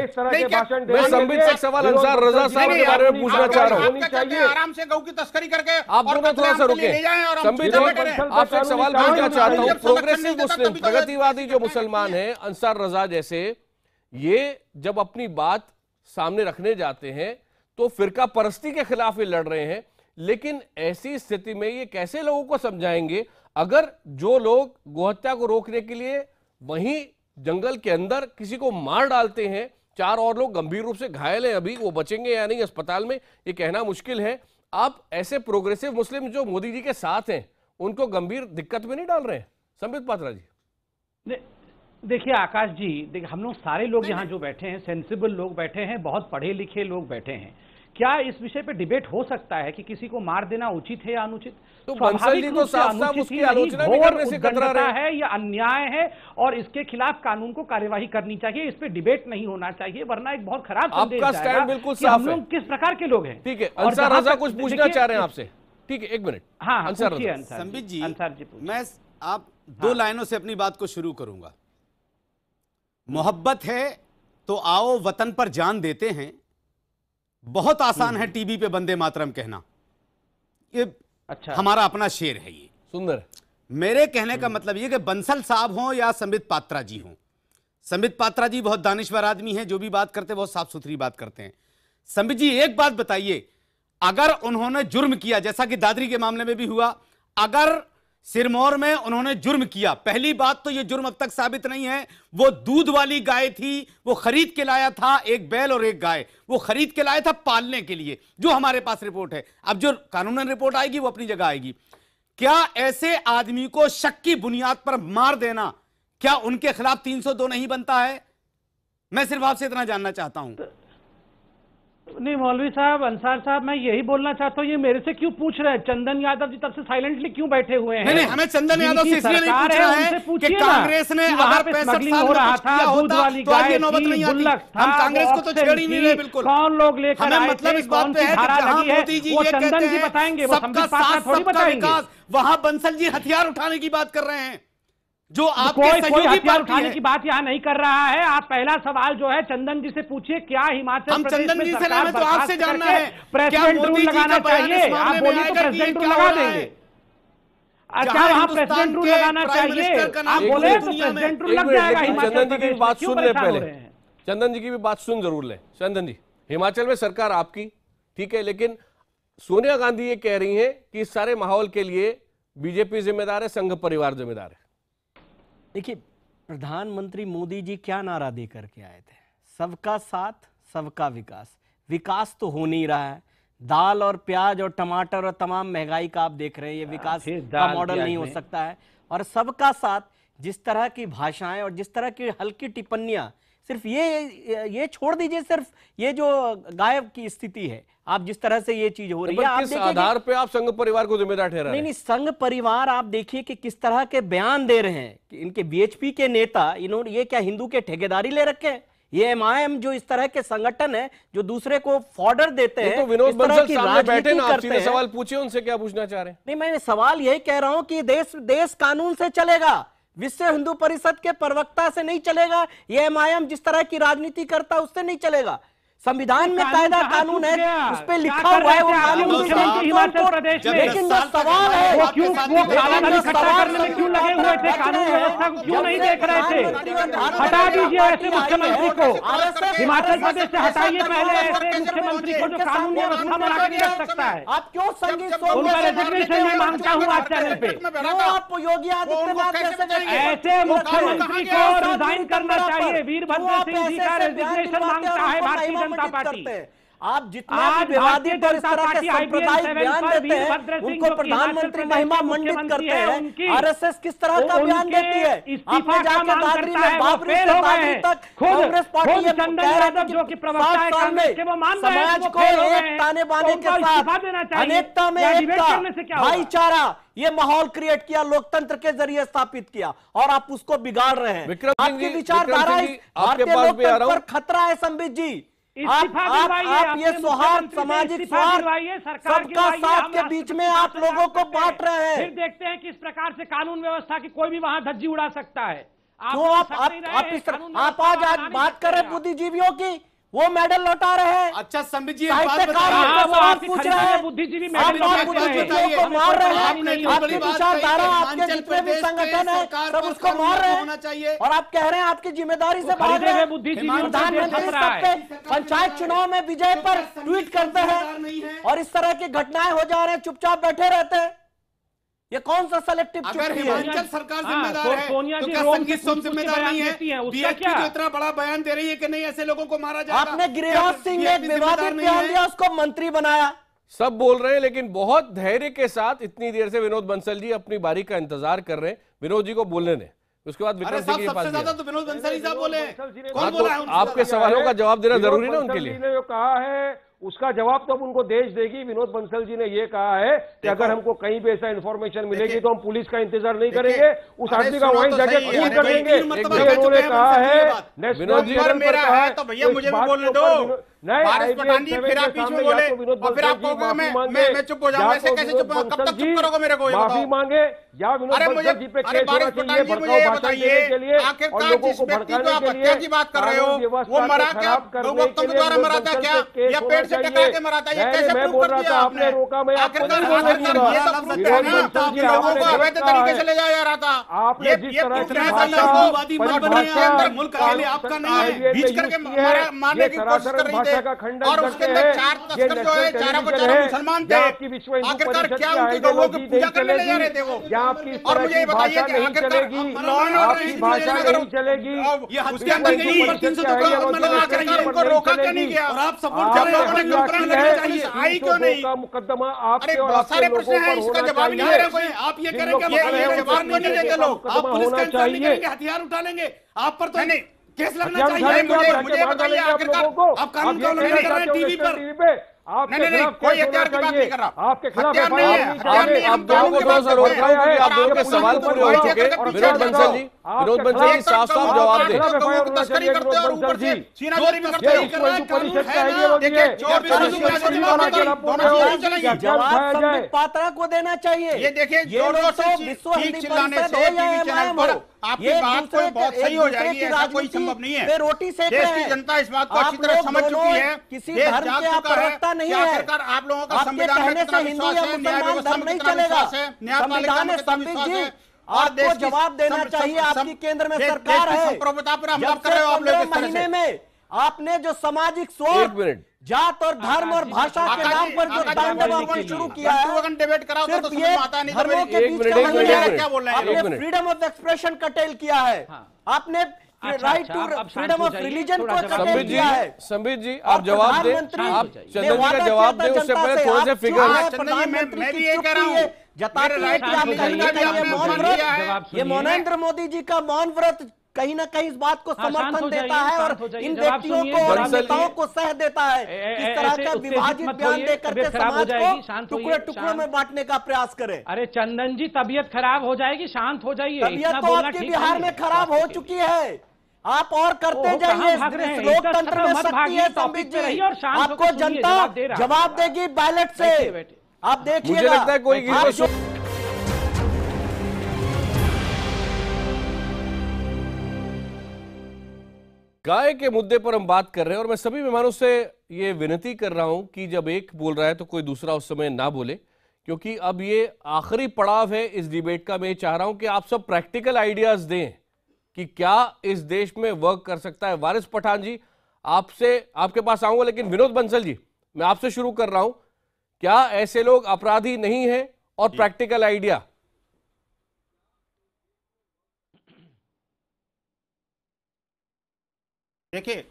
मैं संबित से सवाल अंसार रजा साहब के बारे में पूछना चाह रहा हूँ। आराम से गौ की तस्करी करके आप दोनों थोड़ा सा रुके। संबित आपसे एक सवाल पूछना चाहता हूँ, प्रोग्रेसिव मुस्लिम, प्रगतिवादी जो मुसलमान है, अंसार रजा जैसे, ये जब अपनी बात सामने रखने जाते हैं तो फिरका परस्ती के खिलाफ ही लड़ रहे हैं, लेकिन ऐसी स्थिति में ये कैसे लोगों को समझाएंगे अगर जो लोग गोहत्या को रोकने के लिए वहीं जंगल के अंदर किसी को मार डालते हैं, 4 और लोग गंभीर रूप से घायल हैं, अभी वो बचेंगे या नहीं अस्पताल में ये कहना मुश्किल है। आप ऐसे प्रोग्रेसिव मुस्लिम जो मोदी जी के साथ हैं उनको गंभीर दिक्कत में नहीं डाल रहे हैं? संबित पात्रा जी। देखिए आकाश जी, देखिए हम लोग सारे लोग यहाँ जो बैठे हैं सेंसिबल लोग बैठे हैं, बहुत पढ़े लिखे लोग बैठे हैं। क्या इस विषय पे डिबेट हो सकता है कि किसी को मार देना उचित है या अनुचित? तो बंसल जी तो साफ-साफ उसकी आलोचना भी करने से कतरा रहे हैं या अन्याय है और इसके खिलाफ कानून को कार्यवाही करनी चाहिए, इस पे डिबेट नहीं होना चाहिए, वरना एक बहुत खराब संदेश जाएगा। आपका स्टैंड बिल्कुल साफ है। हम लोग किस प्रकार के लोग हैं? ठीक है, अंसार रजा कुछ पूछना चाह रहे हैं आपसे। ठीक है, एक मिनट। हाँ, अंसार संबित जी, अंसार जी मैं आप 2 लाइनों से अपनी बात को शुरू करूंगा। मोहब्बत है तो आओ वतन पर जान देते हैं, बहुत आसान है टीवी पे वंदे मातरम कहना, ये अच्छा हमारा अपना शेर है। ये सुंदर। मेरे कहने का मतलब ये कि बंसल साहब हों या संबित पात्रा जी हों, संबित पात्रा जी बहुत दानिश्वर आदमी हैं, जो भी बात करते हैं बहुत साफ सुथरी बात करते हैं। संबित जी एक बात बताइए, अगर उन्होंने जुर्म किया जैसा कि दादरी के मामले में भी हुआ, अगर सिरमौर में उन्होंने जुर्म किया, पहली बात तो यह जुर्म अब तक साबित नहीं है, वो दूध वाली गाय थी, वो खरीद के लाया था, एक बैल और एक गाय, वो खरीद के लाया था पालने के लिए, जो हमारे पास रिपोर्ट है। अब जो कानूनन रिपोर्ट आएगी वो अपनी जगह आएगी। क्या ऐसे आदमी को शक की बुनियाद पर मार देना, क्या उनके खिलाफ 302 नहीं बनता है? मैं सिर्फ आपसे इतना जानना चाहता हूं। नहीं मौलवी साहब, अंसार साहब, मैं यही बोलना चाहता हूँ, ये मेरे से क्यों पूछ रहे हैं? चंदन यादव जी तब से साइलेंटली क्यों बैठे हुए हैं? नहीं, हमें चंदन यादव से इसलिए नहीं पूछ रहा है कि कांग्रेस ने अगर 65 साल हो रहा था, दूध वाली गाय नौबत नहीं आती। हम कांग्रेस को तो छेड़ ही नहीं रहे बिल्कुल। कौन लोग लेकर आए मतलब इस बात पे है कि जहां मोदी जी ये कहते हैं सबका साथ सबका विकास, वहां बंसल जी हथियार उठाने की बात कर रहे हैं, जो आपके सहयोगी हथियार उठाने की बात यहाँ नहीं कर रहा है। आप पहला सवाल जो है चंदन जी से पूछिए, क्या हिमाचल प्रदेश चंदन जी से नहीं, तो आपसे जानना है प्रेसिडेंट रूल लगाना चाहिए? आप बोलिए तो प्रेसिडेंट रूल लगा देंगे। अच्छा, वहाँ प्रेसिडेंट रूल लगाना चाहिए, आप बोले तो प्रेसिडेंट रूल लग जाएगा। चंदन जी की बात सुन ले पहले, चंदन जी की भी बात सुन जरूर ले। चंदन जी, हिमाचल में सरकार आपकी, ठीक है, लेकिन सोनिया गांधी ये कह रही है कि इस सारे माहौल के लिए बीजेपी जिम्मेदार है, संघ परिवार जिम्मेदार है। देखिए, प्रधानमंत्री मोदी जी क्या नारा दे करके आए थे? सबका साथ सबका विकास। विकास तो हो नहीं रहा है, दाल और प्याज और टमाटर और तमाम महंगाई का आप देख रहे हैं, ये विकास का मॉडल नहीं हो सकता है। और सबका साथ, जिस तरह की भाषाएं और जिस तरह की हल्की टिप्पणियां, सिर्फ ये छोड़ दीजिए, सिर्फ ये जो गायब की स्थिति है, आप जिस तरह से ये चीज हो रही है, आप किस आधार पे आप संघ परिवार को जिम्मेदार ठहरा रहे हैं? नहीं, संघ परिवार आप देखिए कि किस तरह के बयान दे रहे हैं कि इनके बीएचपी के नेता, इन्होंने ये क्या हिंदू के ठेकेदारी ले रखे हैं? ये एमआईएम जो इस तरह के संगठन है जो दूसरे को फॉर्डर देते हैं, तो विनोद बंसल सामने बैठे ना, आप सीधे सवाल पूछिए उनसे, क्या पूछना चाह रहे हैं? नहीं, मैं सवाल यही कह रहा हूं कि देश कानून से चलेगा, विश्व हिंदू परिषद के प्रवक्ता से नहीं चलेगा, ये एमआईएम जिस तरह की राजनीति करता है उससे नहीं चलेगा। संविधान में कायदा कानून है, उस पे लिखा हुआ है, वो कानून मुख्यमंत्री हिमाचल प्रदेश में। लेकिन जो सवाल है वो क्यों वो कालाधन इकट्ठा करने में क्यों लगे हुए थे, कानून व्यवस्था को क्यों नहीं देख रहे थे? हटा दीजिए ऐसे मुख्यमंत्री को, हिमाचल प्रदेश से हटाइए पहले ऐसे मुख्यमंत्री को जो कानून व्यवस्था बना के नहीं रख सकता है। आप क्यों संगीत उनका रेजिग्नेशन मैं मांगता हूँ आज चैनल पे। आप योगी आदित्यनाथ ऐसे मुख्यमंत्री को रिजाइन करना चाहिए। वीरभद्र सिंह जी का रेजिग्नेशन मांगता है भारतीय जनता पार्टी। आप जितना भी विवादित और इस तरह के सांप्रदायिक बयान देते हैं, उनको प्रधानमंत्री महिमा मंडित करते हैं, आरएसएस किस तरह का बयान देती है? आपने जाके दादरी में बाबरी से दादरी तक कांग्रेस पार्टी ये कह रही है जो कि प्रवक्ता है कांग्रेस के, वो मान रहे हैं समाज को एक ताने बाने के साथ अनेकता में एकता, भाईचारा, ये माहौल क्रिएट किया, लोकतंत्र के जरिए स्थापित किया, और आप उसको बिगाड़ रहे हैं। आपकी विचारधारा भारतीय लोकतंत्र पर खतरा है। संबित जी, आप ये सौहार्द, सामाजिक स्वार्थ, सबका साथ के बीच में आप लोगों को बांट रहे हैं। फिर देखते हैं किस प्रकार से कानून व्यवस्था की कोई भी वहां धज्जी उड़ा सकता है। क्यों आप आज बात कर रहे बुद्धिजीवियों की, वो मेडल लौटा रहे हैं। अच्छा संबित जी, पूछ रहे हैं, बुद्धिजीवी को मार रहे हैं, आपकी विचारधारा, आपके जितने भी संगठन है सब उसको मार रहे हैं, और आप कह रहे हैं आपकी जिम्मेदारी से भाग रहे हैं। प्रधानमंत्री सबके पंचायत चुनाव में विजय पर ट्वीट करते हैं, और इस तरह की घटनाएं हो जा रहे हैं, चुपचाप बैठे रहते हैं। ये कौन सा सेलेक्टिव चुप्पी है? अगर हिमाचल सरकार जिम्मेदार है तो क्या संगीत सोम जिम्मेदार नहीं है? बीएचपी जो इतना बड़ा बयान दे रही है कि नहीं ऐसे लोगों को मारा जाएगा। आपने गिरिराज सिंह ने एक विवादित बयान दिया, उसको मंत्री बनाया। सब बोल रहे हैं, लेकिन बहुत धैर्य के साथ इतनी देर से विनोद बंसल जी अपनी बारी का इंतजार कर रहे हैं। विनोद जी को बोलने दें, उसके बाद विक्रम सिंह के पास सबसे ज्यादा तो विनोद बंसल साहब बोले। कौन बोला है? आपके सवालों का जवाब देना जरूरी ना उनके लिए। जो कहा है उसका जवाब तो अब उनको देश देगी। विनोद बंसल जी ने ये कहा है कि अगर हमको कहीं भी ऐसा इन्फॉर्मेशन मिलेगी तो हम पुलिस का इंतजार नहीं करेंगे, उस आदमी का वहीं जाके खून कर देंगे। उन्होंने कहा है विनोद जी मेरा है तो भैया मुझे भी बोलने दो। बारिश पठान जी फिर आप बीच में बोले और फिर आप कहोगे मैं चुप हो जाऊंगा। ऐसे कैसे चुप? कब तक चुप करोगे मेरे को? माफी मांगे या विनोद बंसल जी पे केस होना चाहिए भड़काऊ भाषण देने के लिए और लोगों को भड़काने के लिए। की बात कर रहे हो, वो मरा क्या? तुम द्वारा मरा था क्या या पेड़ से टकरा के मरा था? ये कैसे मैं बोल रहा था, आपने रोका, मैं आपको नहीं बोलने दूंगा। लोगों को अवैध तरीके से ले जाया रहा था। आपने जिस तरह से मुल्क अकेले आपका नहीं है, बीच करके मारने की कोशिश कर रही थी, और उसके अंदर 4 तस्कर जो है, चारों को चारों मुसलमान थे। आखिरकार क्या उनकी गौओं की पूजा करने ले जा रहे थे वो? और मुझे ये बताइए कि आखिरकार लॉ एंड ऑर्डर भाषा नहीं चलेगी, उसके अंदर नहीं, 300 लगा कर इनको रोका क्यों नहीं गया? और आप सपोर्ट कर लोगों ने कंप्लेंट करना चाहिए, आई क्यों नहीं? मुकदमा अरे बहुत सारे प्रश्न हैं, इसका जवाब नहीं दे रहे कोई। आप ये कह रहे हैं कि जवाब नहीं देते लोग, आप पुलिस का इंतजार नहीं करेंगे, हथियार उठा लेंगे आप पर तो नहीं केस लगना चाहिए। मुझे बताइए आखिरकार आप कानून क्यों लगा कर रहे हैं टीवी पर? नहीं, कोई हथियार की बात नहीं कर रहा। आपके खिलाफ आप दोनों को थोड़ा सा रोक रहा हूं क्योंकि आप दोनों के सवाल पूरे हो चुके। विनोद बंसल जी साफ साफ जवाब दें। तस्करी करते और ऊपर से सीनाचोरी भी करते हैं। जवाब संबित पात्रा को देना चाहिए। ये देखिए चिल्लाने से टीवी चैनल पर आपकी बात को बहुत सही हो जाएगी, ऐसा कोई संभव नहीं है। रोटी सेक देश की जनता इस बात को अच्छी तरह समझ चुकी है, किसी धर्म के आप प्रवक्ता नहीं है। आखिरकार आप लोगों का संविधान में कितना विश्वास है, न्याय व्यवस्था में कितना विश्वास है, न्यायपालिका में कितना विश्वास है, और आपको जवाब देना चाहिए। आपकी केंद्र में सरकार है, संप्रभुता पर हमला कर रहे हो आप लोग। महीने में आपने जो सामाजिक सोच, जात और धर्म और भाषा के नाम पर जो तांडव शुरू किया है, डिबेट कराओ तो समझ में आता नहीं। धर्मों के बीच क्या बोल रहे हैं? आपने फ्रीडम ऑफ एक्सप्रेशन कटेल किया है, आपने right to freedom of religion को कटेल किया है। संबित जी आप जवाब दें, आप चंदन जी का जवाब दें, उससे पहले थोड़े से फिगर मैं भी ये कह रहा हूँ, ये नरेंद्र मोदी जी का मौन व्रत कहीं ना कहीं इस बात को समर्थन देता है और इन व्यक्तियों को और नेताओं को सह देता है। इस तरह का विभाजित बयान दे करके समाज को टुकड़े टुकड़ों में बांटने का प्रयास करें। अरे चंदन जी तबीयत खराब हो जाएगी, शांत हो जाइए। तबीयत तो आपकी बिहार में खराब हो चुकी है, आप और करते जाइए। लोकतंत्र में शक्ति है संबित जी, आपको जनता जवाब देगी बैलेट से। आप देखिए, मुझे लगता है कोई गाय के मुद्दे पर हम बात कर रहे हैं और मैं सभी मेहमानों से ये विनती कर रहा हूं कि जब एक बोल रहा है तो कोई दूसरा उस समय ना बोले, क्योंकि अब ये आखिरी पड़ाव है इस डिबेट का। मैं चाह रहा हूं कि आप सब प्रैक्टिकल आइडियाज दें कि क्या इस देश में वर्क कर सकता है। वारिस पठान जी, आपसे आपके पास आऊंगा, लेकिन विनोद बंसल जी मैं आपसे शुरू कर रहा हूं। क्या ऐसे लोग अपराधी नहीं है? और प्रैक्टिकल आइडिया। देखिए,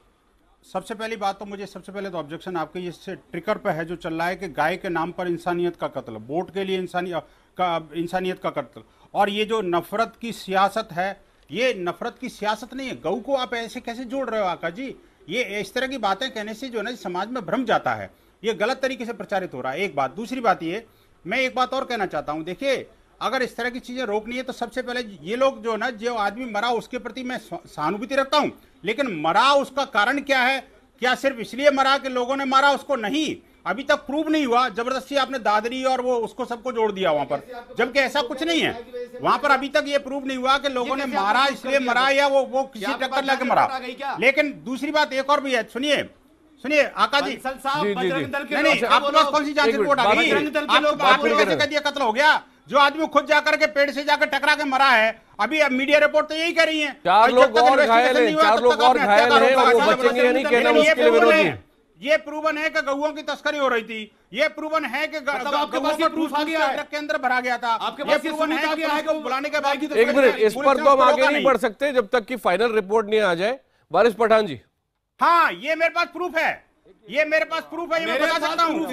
सबसे पहली बात तो मुझे सबसे पहले तो ऑब्जेक्शन आपके इससे ट्रिकर पे है जो चल रहा है कि गाय के नाम पर इंसानियत का कत्ल, वोट के लिए इंसानियत का कत्ल, और ये जो नफरत की सियासत है, ये नफरत की सियासत नहीं है। गऊ को आप ऐसे कैसे जोड़ रहे हो आका जी? ये इस तरह की बातें कहने से जो है ना समाज में भ्रम जाता है, ये गलत तरीके से प्रचारित हो रहा है। एक बात। दूसरी बात ये, मैं एक बात और कहना चाहता हूं। देखिए, अगर इस तरह की चीजें रोकनी है तो सबसे पहले ये लोग जो ना, जो आदमी मरा उसके प्रति मैं सहानुभूति रखता हूं, लेकिन मरा उसका कारण क्या है? क्या सिर्फ इसलिए मरा कि लोगों ने मारा उसको? नहीं, अभी तक प्रूव नहीं हुआ। जबरदस्ती आपने दादरी और वो उसको सबको जोड़ दिया वहां पर, जबकि ऐसा कुछ नहीं है। वहां पर अभी तक ये प्रूव नहीं हुआ कि लोगों ने मारा इसलिए मरा या वो किसी टक्कर लगे मरा। लेकिन दूसरी बात एक और भी है, सुनिए आका जी, नहीं, आपके पास कौन सी जांच रिपोर्ट आ गई? आपने कैसे कह दिया कत्ल हो गया? जो आदमी खुद जाकर के पेड़ से जाकर टकरा के मरा है, अभी अब मीडिया रिपोर्ट तो यही कह रही है। 4 लोग और घायल हैं, 4 लोग और घायल हैं और वो बचेंगे नहीं, कहना मुश्किल है विनोद जी। ये प्रूवन है कि गऊओं की तस्करी हो रही थी, ये प्रूवन है कि आपके पास ये प्रूफ आ गया है, ट्रक के अंदर भरा गया था, आपके पास ये प्रूवन है कि बुलाने के बाद। एक मिनट, इस पर तो हम आगे नहीं बढ़ सकते जब तक कि फाइनल रिपोर्ट नहीं आ जाए। वारिस पठान जी। हाँ, ये मेरे पास प्रूफ है, ये मेरे पास प्रूफ है, ये मैं बता सकता हूँ।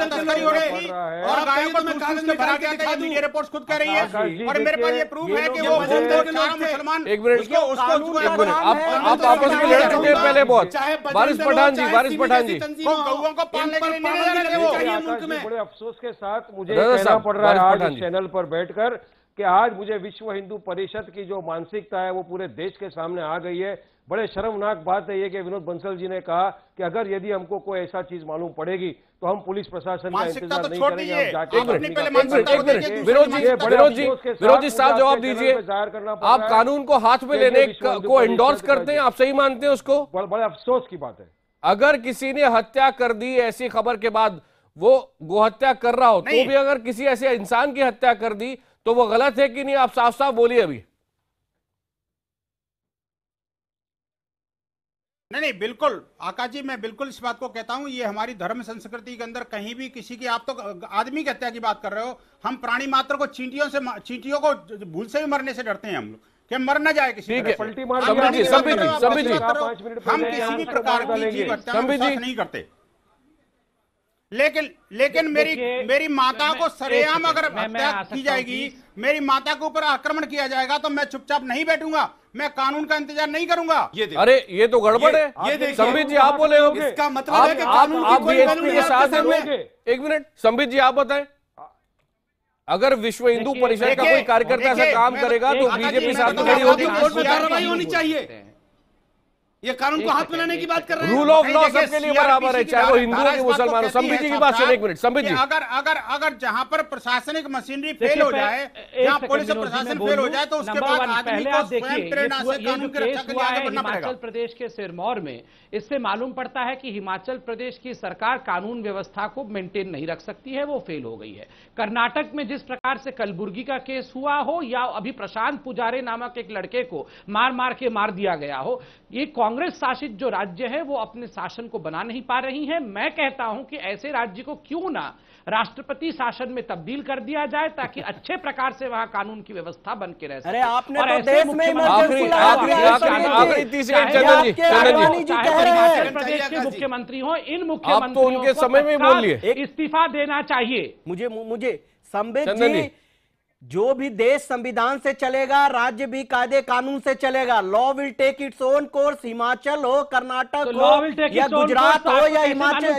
तस्करी हो रही थी और गायों को दूध से भरा गया था, ये रिपोर्ट खुद कह रही है। और मेरे पास ये प्रूफ है कि वो मुसलमान, एक मिनट, आप आपस में लड़ चुके हैं पहले बहुत। वारिस पठान जी, वारिस पठान जी, गऊओं को पालने के लिए नहीं जा रहे वो। बड़े अफसोस के साथ मुझे कहना पड़ रहा है आज इस चैनल पर बैठकर कि आज मुझे विश्व हिंदू परिषद की जो मानसिकता है वो पूरे देश के सामने आ गई है। बड़े शर्मनाक बात है ये कि विनोद बंसल जी ने कहा कि अगर यदि हमको कोई ऐसा चीज मालूम पड़ेगी तो हम पुलिस प्रशासन का इंतजार नहीं करेंगे, हम जाके विनोद जी साहब जवाब दीजिए। आप कानून को हाथ में लेने को एंडोर्स करते हैं? आप सही मानते हैं उसको? बड़े अफसोस की बात है। अगर किसी ने हत्या कर दी ऐसी खबर के बाद, वो गोहत्या कर रहा हो तो भी अगर किसी ऐसे इंसान की हत्या कर दी तो वो गलत है कि नहीं? आप साफ साफ बोलिए अभी। नहीं, बिल्कुल आका जी, मैं बिल्कुल इस बात को कहता हूं। ये हमारी धर्म संस्कृति के अंदर कहीं भी किसी की, आप तो आदमी की हत्या की बात कर रहे हो, हम प्राणी मात्र को चींटियों को भूल से भी मरने से डरते हैं हम लोग, कि मर न जाए किसी तरह। संबित जी, हम किसी भी प्रकार की जीव हत्या नहीं करते। लेकिन मेरी माता को सरेआम अगर हत्या की जाएगी, मेरी माता के ऊपर आक्रमण किया जाएगा तो मैं चुपचाप नहीं बैठूंगा, मैं कानून का इंतजार नहीं करूंगा। अरे ये तो गड़बड़ है। संबित जी आप बोले हो, इसका मतलब है कि कानून की कोई बीएचपी के साथ है। एक मिनट, संबित जी आप बताएं, अगर विश्व हिंदू परिषद का कोई कार्यकर्ता ऐसा काम करेगा तो बीजेपी साथ में खड़ी होगी। कोर्ट में कार्रवाई होनी चाहिए। ये कानून को हाथ में लेने की बात कर रहे हैं। रूल ऑफ लॉ सबके लिए बराबर है, चाहे वो हिंदू हो कि मुसलमान हो। संबित जी की बात सुनिए एक मिनट। संबित जी, अगर जहां पर प्रशासनिक मशीनरी फेल हो जाए, जहां पुलिस और प्रशासन फेल हो जाए, तो उसके बाद आदमी को स्वयं प्रेरणा से कानून की रक्षा के लिए आगे बढ़ना पड़ेगा। हिमाचल प्रदेश के सिरमौर में इससे मालूम पड़ता है कि हिमाचल प्रदेश की सरकार कानून व्यवस्था को मेंटेन नहीं रख सकती है, वो फेल हो गई है। कर्नाटक में जिस प्रकार से कलबुर्गी का केस हुआ हो, या अभी प्रशांत पुजारे नामक एक लड़के को मार दिया गया हो, ये कांग्रेस शासित जो राज्य है वो अपने शासन को बना नहीं पा रही है। मैं कहता हूं कि ऐसे राज्य को क्यों ना राष्ट्रपति शासन में तब्दील कर दिया जाए, ताकि अच्छे प्रकार से वहां कानून की व्यवस्था बन के रह सके। अरे आपने तो देश में प्रदेश के मुख्यमंत्री हो, इन मुख्यमंत्रियों तो उनके समय में बोल लिए इस्तीफा देना चाहिए। मुझे संबित जी, जो भी देश संविधान से चलेगा, राज्य भी कायदे कानून से चलेगा। Law will take its own course. Himachal हो, कर्नाटक हो, या गुजरात हो, या हिमाचल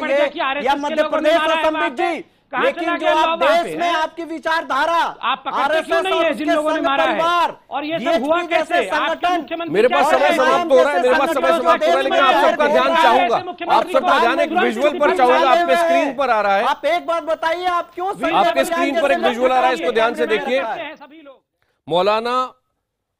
या मध्य प्रदेश हो, संबित जी, लेकिन जो आप देश में आपकी विचारधारा, आप पकड़ते क्यों नहीं है जिन लोगों ने मारा है? और ये सब हुआ कैसे? संगठन, मेरे पास समय समाप्त हो रहा है, मेरे पास समय समाप्त हो रहा है, लेकिन आप सबका ध्यान चाहूंगा, आप सबका ध्यान एक विजुअल पर चाहूंगा। आपके स्क्रीन पर आ रहा है, आप एक बात बताइए, आप क्यों आपके स्क्रीन पर एक विजुअल आ रहा है, इसको ध्यान से देखिए। मौलाना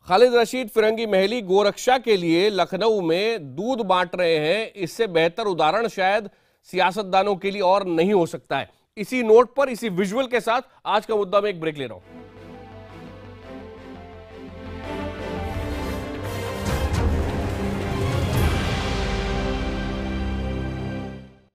खालिद रशीद फिरंगी महली गोरक्षा के लिए लखनऊ में दूध बांट रहे हैं। इससे बेहतर उदाहरण शायद सियासतदानों के लिए और नहीं हो सकता है। इसी नोट पर, इसी विजुअल के साथ आज का मुद्दा में एक ब्रेक ले रहा हूं।